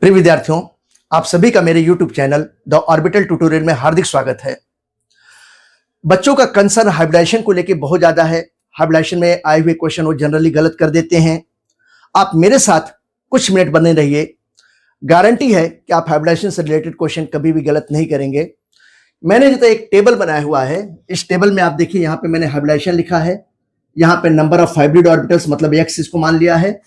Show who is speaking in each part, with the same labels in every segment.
Speaker 1: प्रिय विद्यार्थियों, आप सभी का मेरे YouTube channel the orbital tutorial में हार्दिक स्वागत है। बच्चों का कंसर्न हाइब्रिडाइजेशन को लेकर बहुत ज्यादा है। हाइब्रिडाइजेशन में आए हुए क्वेश्चन वो जनरली गलत कर देते हैं। आप मेरे साथ कुछ मिनट बने रहिए, गारंटी है कि आप हाइब्रिडाइजेशन से रिलेटेड क्वेश्चन कभी भी गलत नहीं करेंगे। मैंने जो एक टेबल बनाया हुआ है, इस टेबल में आप देखिए, यहाँ पे मैंने हाइब्रिडाइजेशन लिखा है, यहाँ पे नंबर ऑफ हाइब्रिड ऑर्बिटल्स मतलब एक्स इसको मान लिया है,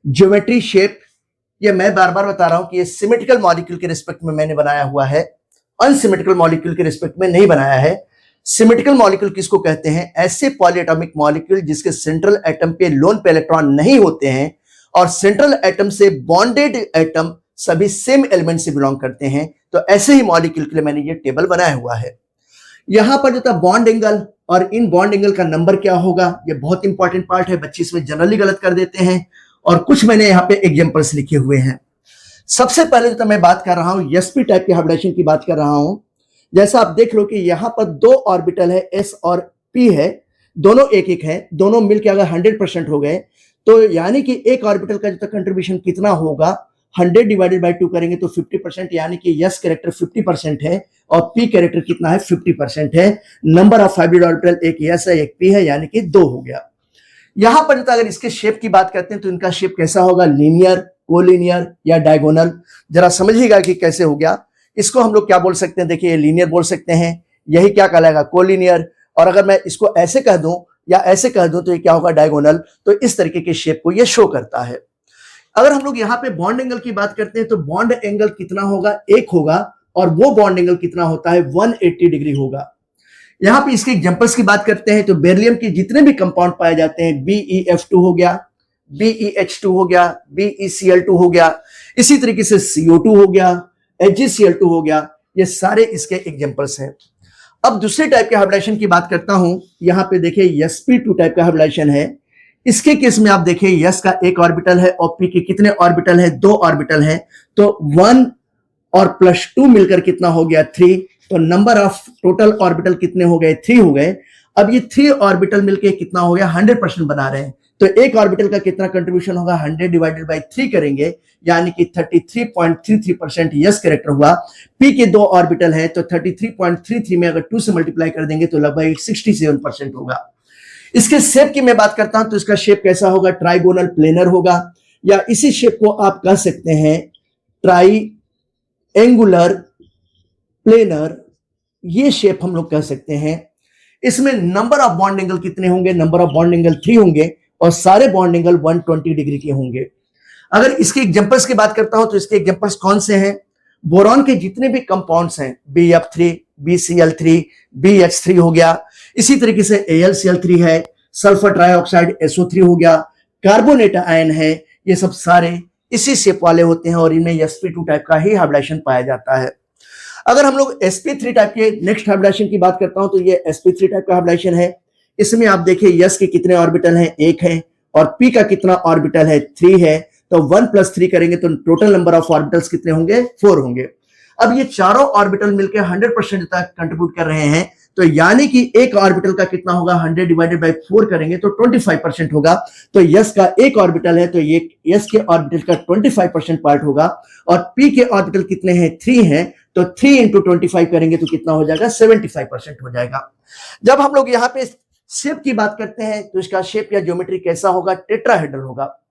Speaker 1: ज्योमेट्री शेप, ये मैं बार बार बता रहा हूं कि ये सिमेट्रिकल मॉलिक्यूल के रिस्पेक्ट में मैंने बनाया हुआ है, अनसिमेट्रिकल मॉलिक्यूल के रिस्पेक्ट में नहीं बनाया है। सिमेट्रिकल मॉलिक्यूल किसको कहते हैं? ऐसे पॉलीएटॉमिक मॉलिक्यूल जिसके सेंट्रल एटम पे लोन पे इलेक्ट्रॉन नहीं होते हैं और सेंट्रल एटम से बॉन्डेड एटम सभी सेम एलिमेंट से बिलोंग करते हैं। तो ऐसे ही मॉलिक्यूल के लिए मैंने ये टेबल बनाया हुआ है। यहां पर जो था बॉन्ड एंगल और इन बॉन्ड एंगल का नंबर क्या होगा, ये बहुत इंपॉर्टेंट पार्ट है। बच्चे इसमें जनरली गलत कर देते हैं और कुछ मैंने यहाँ पे एग्जांपल्स लिखे हुए हैं। सबसे पहले तो मैं बात कर रहा हूं sp टाइप के हाइब्रिडेशन की बात कर रहा हूं। जैसा आप देख लो कि यहां पर दो ऑर्बिटल है s और p है, दोनों एक एक है, दोनों मिलकर अगर 100% हो गए तो यानी कि एक ऑर्बिटल का जो कंट्रीब्यूशन कितना होगा, 100 डिवाइडेड बाय 2 करेंगे तो 50%, यानी कि s कैरेक्टर 50% है और p कैरेक्टर कितना है, 50% है। नंबर ऑफ हाइब्रिड ऑर्बिटल एक s है एक p है, यानी कि 2 हो गया। यहां पर तो अगर इसके शेप की बात करते हैं तो इनका शेप कैसा होगा, लीनियर, कोलिनियर या डायगोनल। जरा समझिएगा कि कैसे हो गया। इसको हम लोग क्या बोल सकते हैं, देखिए लीनियर बोल सकते हैं, यही क्या कहलाएगा, कोलिनियर। और अगर मैं इसको ऐसे कह दूं या ऐसे कह दूं तो ये क्या होगा, डायगोनल। तो इस तरीके के शेप को ये शो करता है। अगर हम लोग यहाँ पे बॉन्ड एंगल की बात करते हैं तो बॉन्ड एंगल कितना होगा, 1 होगा, और वो बॉन्ड एंगल कितना होता है, 180 डिग्री होगा। यहां पे इसके एग्जांपल्स की बात करते हैं तो बेरिलियम के जितने भी कंपाउंड पाए जाते हैं, BeF2 हो गया, BeH2 हो गया, BeCl2 हो गया, इसी तरीके से CO2 हो गया, HgCl2 हो गया, ये सारे इसके एग्जांपल्स हैं। अब दूसरे टाइप के हाइब्रिडेशन की बात करता हूं। यहां पे देखिए sp2 टाइप का हाइब्रिडेशन है। इसके केस में आप देखिए s का एक ऑर्बिटल है और p के कितने ऑर्बिटल है, 2 ऑर्बिटल है। तो 1 और +2 मिलकर कितना हो गया, 3। तो नंबर ऑफ टोटल ऑर्बिटल कितने हो गए, 3 हो गए। अब ये 3 ऑर्बिटल मिलके कितना हो गया, 100% बना रहे हैं। तो एक ऑर्बिटल का कितना कंट्रीब्यूशन होगा, 100 डिवाइडेड बाय 3 करेंगे, यानी कि 33.33% यस कैरेक्टर हुआ। पी के 2 ऑर्बिटल है तो 33.33 में अगर 2 से मल्टीप्लाई कर देंगे तो लगभग 67% होगा। इसके शेप की मैं बात करता हूं तो इसका शेप कैसा होगा, ट्राइगोनल प्लेनर होगा, या इसी शेप को आप कह सकते हैं ट्राइएंगुलर प्लेनर, ये शेप हम लोग कह सकते हैं। इसमें नंबर ऑफ बॉन्ड एंगल कितने होंगे, नंबर ऑफ बॉन्ड एंगल 3 होंगे और सारे बॉन्ड एंगल 120 डिग्री के होंगे। अगर इसके एग्जांपल्स की बात करता हूं तो इसके एग्जांपल्स कौन से हैं, बोरॉन के जितने भी कंपाउंड्स हैं, BF3, BCl3, BH3 हो गया, इसी तरीके से AlCl3 है, सल्फर ट्राइऑक्साइड SO3 हो गया, कार्बोनेट आयन है, ये सब सारे इसी शेप वाले होते हैं और इनमें sp2 टाइप का ही हाइब्रिडेशन पाया जाता है। अगर हम लोग sp3 टाइप के नेक्स्ट हाइब्रिडेशन की बात करता हूं तो ये sp3 टाइप का हाइब्रिडेशन है। इसमें आप देखिए s के कितने ऑर्बिटल हैं, 1 है, और p का कितना ऑर्बिटल है, 3 है। तो 1 + 3 करेंगे तो टोटल नंबर ऑफ ऑर्बिटल्स कितने होंगे, 4 होंगे। अब ये चारों ऑर्बिटल मिलकर 100% तक कंट्रीब्यूट कर रहे हैं, तो यानी कि एक ऑर्बिटल का कितना होगा, 100 डिवाइडेड बाय 4 करेंगे तो 25% होगा। तो यस का एक ऑर्बिटल है तो ये यस के ऑर्बिटल का 25% पार्ट होगा, और पी के ऑर्बिटल कितने हैं, 3 हैं, तो 3 × 25 करेंगे तो कितना हो जाएगा, 75% हो जाएगा। जब हम लोग यहाँ पे शेप की बात करते हैं तो इसका शेप या ज्योमेट्री कैसा होगा, टेट्राहेड्रल होगा।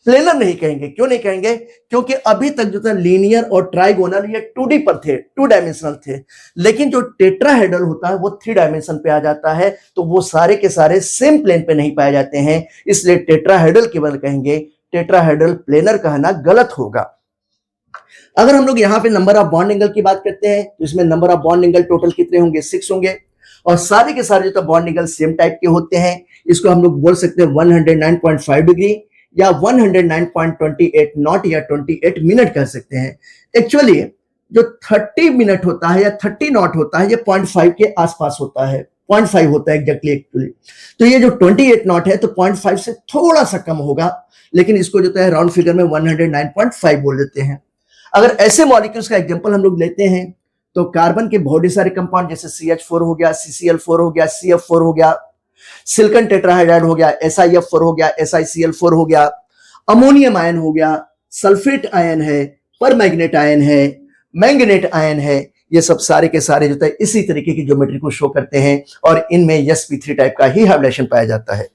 Speaker 1: प्लेनर नहीं कहेंगे, क्यों नहीं कहेंगे, क्योंकि अभी तक जो था लीनियर और ट्राइगोनल ये 2D पर थे, 2 डायमेंशनल थे, लेकिन जो टेट्राहेड्रल होता है वो 3 डायमेंशन पे आ जाता है। तो वो सारे के सारे सेम प्लेन पे नहीं पाए जाते हैं, इसलिए टेट्राहेड्रल केवल कहेंगे, टेट्राहेड्रल प्लेनर कहना गलत होगा। अगर हम लोग यहाँ पे नंबर ऑफ बॉन्ड एंगल की बात करते हैं तो इसमें number of bond angle total कितने होंगे, 6 होंगे, और सारे के सारे जो बॉन्ड एंगल सेम टाइप के होते हैं। इसको हम लोग बोल सकते हैं 109.5 डिग्री या 109.28 नॉट या 28 मिनट कह सकते हैं। एक्चुअली जो 30 मिनट होता है या 30 नॉट होता है, ये 0.5 के आसपास होता है, 0.5 होता है एग्जैक्टली एक्चुअली। तो ये जो 28 नॉट है तो 0.5 से थोड़ा सा कम होगा, लेकिन इसको जो है राउंड फिगर में 109.5 बोल देते हैं। अगर ऐसे मॉलिक्यूल्स का एग्जांपल हम लोग लेते हैं तो कार्बन के बहुत सारे कंपाउंड जैसे CH4 हो गया, CCl4 हो गया, CF4 हो गया, सिलिकॉन टेट्राहाइड्राइड हो गया, SiF4 हो गया, SiCl4 हो गया, अमोनियम आयन हो गया, सल्फेट आयन है, परमैंगनेट आयन है, मैंगनेट आयन है, ये सब सारे के सारे जो है इसी तरीके की ज्योमेट्री को शो करते हैं और इनमें sp3 टाइप का ही हाइब्रिडाइजेशन पाया जाता है।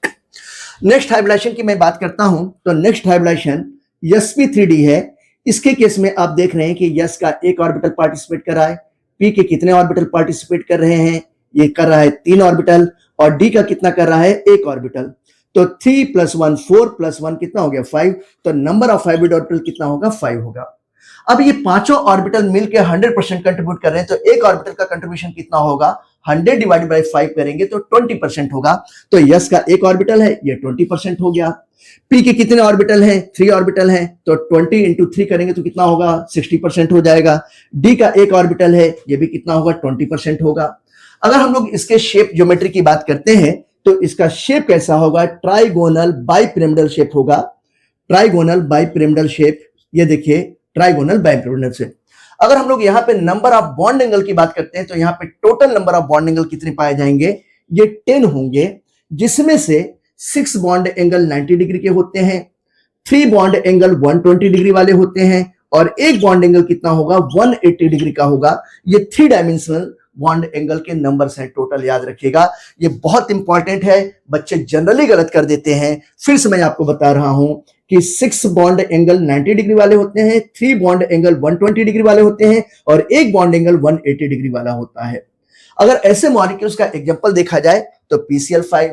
Speaker 1: नेक्स्ट हाइब्रिडाइजेशन की मैं बात करता हूं तो नेक्स्ट हाइब्रिडाइजेशन sp3d है। इसके केस में आप देख रहे हैं कि यस का एक ऑर्बिटल पार्टिसिपेट कर रहा है, पी के कितने ऑर्बिटल पार्टिसिपेट कर रहे हैं, ये कर रहा है 3 ऑर्बिटल, और डी का कितना कर रहा है, 1 ऑर्बिटल। तो 3 + 1 4 + 1 कितना हो गया 5, तो नंबर ऑफ हाइब्रिड ऑर्बिटल कितना होगा 5 होगा। अब ये पांचों ऑर्बिटल मिलकर 100% कंट्रीब्यूट कर रहे हैं, तो एक ऑर्बिटल का कंट्रीब्यूशन कितना होगा, 100 डिवाइडेड बाय 5 करेंगे तो 20% होगा। तो यस का एक ऑर्बिटल है, ये 20% हो गया। पी के कितने ऑर्बिटल हैं, 3 ऑर्बिटल हैं, तो 20 × 3 करेंगे तो कितना होगा, 60% हो जाएगा। डी का एक ऑर्बिटल है, ये भी कितना होगा, 20% होगा। अगर हम लोग इसके शेप ज्योमेट्री की बात करते हैं तो इसका शेप कैसा होगा, ट्राइगोनल बाइपिरामिडल शेप होगा। ट्राइगोनल बाइपिरामिडल शेप, ये देखिए ट्राइगोनल बाइपिरामिडल शेप। अगर हम लोग यहाँ पे नंबर ऑफ बॉन्ड एंगल की बात करते हैं तो यहाँ पे total number of bond angle कितने पाए जाएंगे, ये 10 होंगे, जिसमें से 6 बॉन्ड एंगल 90 डिग्री के होते हैं, 3 बॉन्ड एंगल 120 डिग्री वाले होते हैं, और एक बॉन्ड एंगल कितना होगा, 180 डिग्री का होगा। ये 3 डायमेंशनल बॉन्ड एंगल के नंबर्स हैं, टोटल याद रखिएगा, ये बहुत इंपॉर्टेंट है, बच्चे जनरली गलत कर देते हैं। फिर से मैं आपको बता रहा हूं कि 6 बॉन्ड एंगल 90 डिग्री वाले होते हैं, 3 बॉन्ड एंगल 120 डिग्री वाले होते हैं, और एक बॉन्ड एंगल 180 डिग्री वाला होता है। अगर ऐसे मॉलिक्यूल्स का एग्जांपल देखा जाए तो PCl5,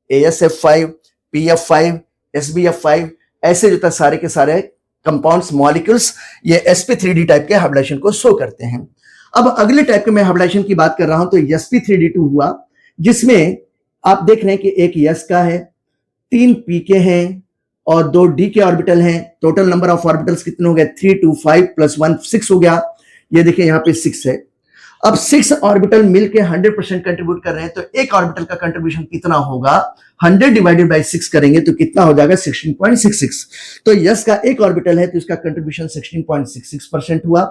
Speaker 1: AsF5, PF5, SbF5, ऐसे जो था सारे के सारे कंपाउंड्स मॉलिक्यूल्स ये sp3d टाइप के हाइब्रिडाइजेशन को शो करते हैं। अब अगले टाइप के मैं हाइब्रिडाइजेशन की बात कर रहा हूं तो sp3d2 हुआ, जिसमें आप देख रहे हैं कि एक यस का है, 3 पी के हैं और 2 डी के ऑर्बिटल हैं। टोटल नंबर ऑफ ऑर्बिटल्स कितने हो गए, 3 2 5 + 1 6 हो गया। ये देखिए यहाँ पे 6 है। अब 6 ऑर्बिटल मिलके 100% कंट्रीब्यूट कर रहे हैं, तो एक ऑर्बिटल का कंट्रीब्यूशन कितना होगा, 100 डिवाइडेड बाय 6 करेंगे तो कितना हो जाएगा, 16.66। तो यस का एक ऑर्बिटल है तो इसका कंट्रीब्यूशन 16.66% हुआ।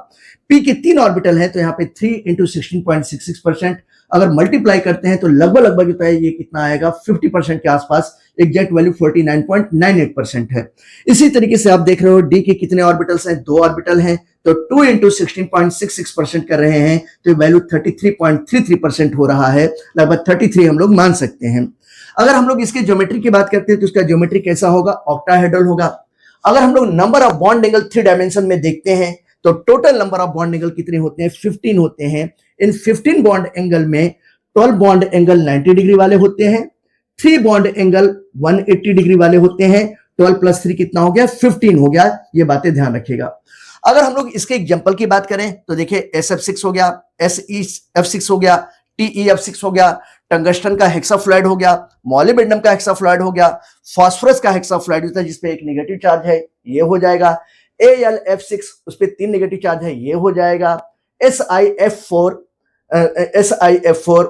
Speaker 1: पी के 3 ऑर्बिटल है तो यहाँ पे 3 × 16.66%। अगर मल्टीप्लाई करते हैं तो लगभग होता है ये कितना आएगा, 50% के आसपास, एग्जैक्ट वैल्यू 49.98% है। इसी तरीके से आप देख रहे हो डी के कितने ऑर्बिटल्स हैं, 2 ऑर्बिटल हैं, तो 2 × 16.66% कर रहे हैं तो वैल्यू 33.33% हो रहा है, लगभग 33 हम लोग मान सकते हैं। अगर हम लोग इसके ज्योमेट्री की बात करते हैं तो इसका ज्योमेट्री कैसा होगा, ऑक्टाहेड्रल होगा। अगर हम लोग number of bond angle 3 dimension में देखते हैं तो total number of bond angle कितने होते हैं, 15 होते हैं। इन 15 बॉन्ड एंगल में 12 बॉन्ड एंगल 90 डिग्री वाले होते हैं, 3 बॉन्ड एंगल 180 डिग्री वाले होते हैं। 12 + 3 कितना हो गया, 15 हो गया। ये बातें ध्यान रखिएगा। अगर हम लोग इसके एग्जांपल की बात करें तो देखिए SF6 हो गया, SeF6 हो गया, TeF6 हो गया, टंगस्टन का हेक्साफ्लोराइड हो गया, मॉलिब्डेनम का हेक्साफ्लोराइड हो गया, फास्फोरस का हेक्साफ्लोराइड होता है जिसपे एक नेगेटिव चार्ज है, ये हो जाएगा। AlF6 उस पे 3 नेगेटिव चार्ज है, ये हो जाएगा। SiF4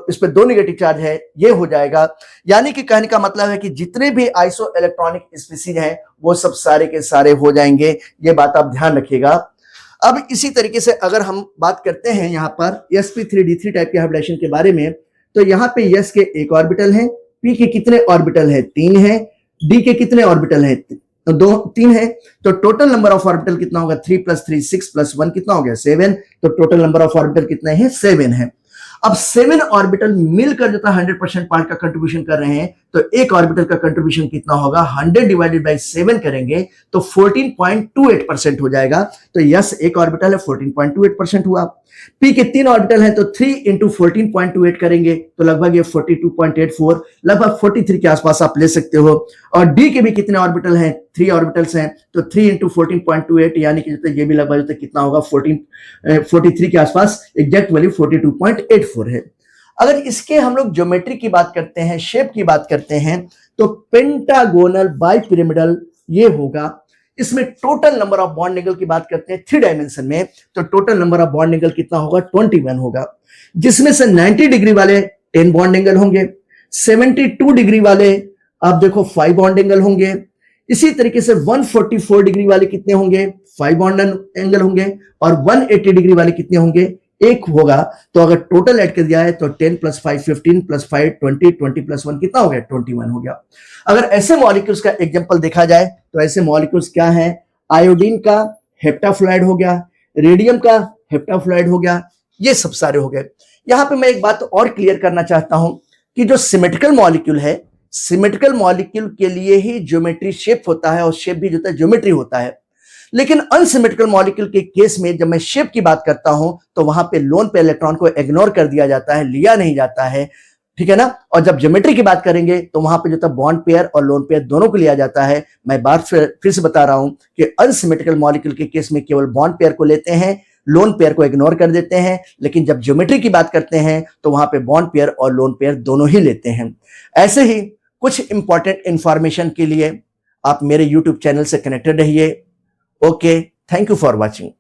Speaker 1: इस पे 2 नेगेटिव चार्ज है, ये हो जाएगा। यानी कि कहने का मतलब है कि जितने भी आइसो इलेक्ट्रॉनिक स्पीसीज हैं वो सब सारे के सारे हो जाएंगे, ये बात आप ध्यान रखिएगा। अब इसी तरीके से अगर हम बात करते हैं यहाँ पर sp3d3 टाइप के हाइब्रिडाइजेशन के बारे में, तो यहाँ पे यस के एक ऑर्बिटल है, पी के कितने ऑर्बिटल है, 3 है, डी के कितने ऑर्बिटल है, 3 है। तो टोटल नंबर ऑफ ऑर्बिटल कितना होगा, 3 + 3 6 + 1 कितना हो गया, 7। तो टोटल नंबर ऑफ ऑर्बिटल कितने हैं, 7 है। अब 7 ऑर्बिटल मिलकर जो था 100% पार्ट का कंट्रीब्यूशन कर रहे हैं, तो एक ऑर्बिटल का कंट्रीब्यूशन कितना होगा, 100 डिवाइडेड बाय 7 करेंगे तो 14.28% हो जाएगा। तो यस एक ऑर्बिटल है, 14.28% हुआ। पी के 3 ऑर्बिटल हैं तो 3 × 14.28 करेंगे तो लगभग ये 42.84, लगभग 43 के आसपास आप ले सकते हो। और डी के भी कितने ऑर्बिटल हैं, 3 ऑर्बिटल्स हैं, तो 3 × 14.28 यानी कि ये भी लगभग कितना होगा, 43 के आसपास, एग्जैक्ट वैल्यू 42.84 है। अगर इसके हम लोग ज्योमेट्री की बात करते हैं, शेप की बात करते हैं, तो पेंटागोनल बाइपिरामिडल ये होगा। इसमें total number of bond angle की बात करते हैं 3 डायमेंशन में, तो total number of bond angle कितना होगा, 21 होगा, जिसमें से 90 डिग्री वाले 10 बॉन्ड एंगल होंगे, 72 डिग्री वाले आप देखो 5 बॉन्ड एंगल होंगे। इसी तरीके से 144 डिग्री वाले कितने होंगे, 5 बॉन्ड एंगल होंगे, और 180 डिग्री वाले कितने होंगे, 1 होगा। तो अगर टोटल ऐड कर दिया है तो 10 + 5 15 + 5 20 20 + 1 कितना हो गया, 21 हो गया। अगर ऐसे मॉलिक्यूल्स का एग्जांपल देखा जाए तो ऐसे मॉलिक्यूल्स क्या हैं, आयोडीन का हेप्टाफ्लोराइड हो गया, रेडियम का हेप्टाफ्लोराइड हो गया, ये सब सारे हो गए। यहां पे मैं एक बात और क्लियर करना चाहता हूं कि जो सिमेट्रिकल मॉलिक्यूल है, सिमेट्रिकल मॉलिक्यूल के लिए ही ज्योमेट्री शेप होता है और शेप भी जो होता है ज्योमेट्री होता है। लेकिन अनसिमेट्रिकल मॉलिक्यूल के केस में जब मैं शेप की बात करता हूं तो वहां पे लोन पेयर इलेक्ट्रॉन को इग्नोर कर दिया जाता है, लिया नहीं जाता है, ठीक है ना। और जब ज्योमेट्री की बात करेंगे तो वहां पे जो था बॉन्ड पेयर और लोन पेयर दोनों को लिया जाता है। मैं बात फिर से बता रहा हूं कि अनसिमेट्रिकल मॉलिक्यूल के केस में केवल बॉन्ड पेयर को लेते हैं, लोन पेयर को इग्नोर कर देते हैं। लेकिन जब ज्योमेट्री की बात करते हैं तो वहां पे बॉन्ड पेयर और लोन पेयर दोनों ही लेते हैं। ऐसे ही कुछ इंपॉर्टेंट इंफॉर्मेशन के लिए आप मेरे यूट्यूब चैनल से कनेक्टेड रहिए। Okay, thank you for watching.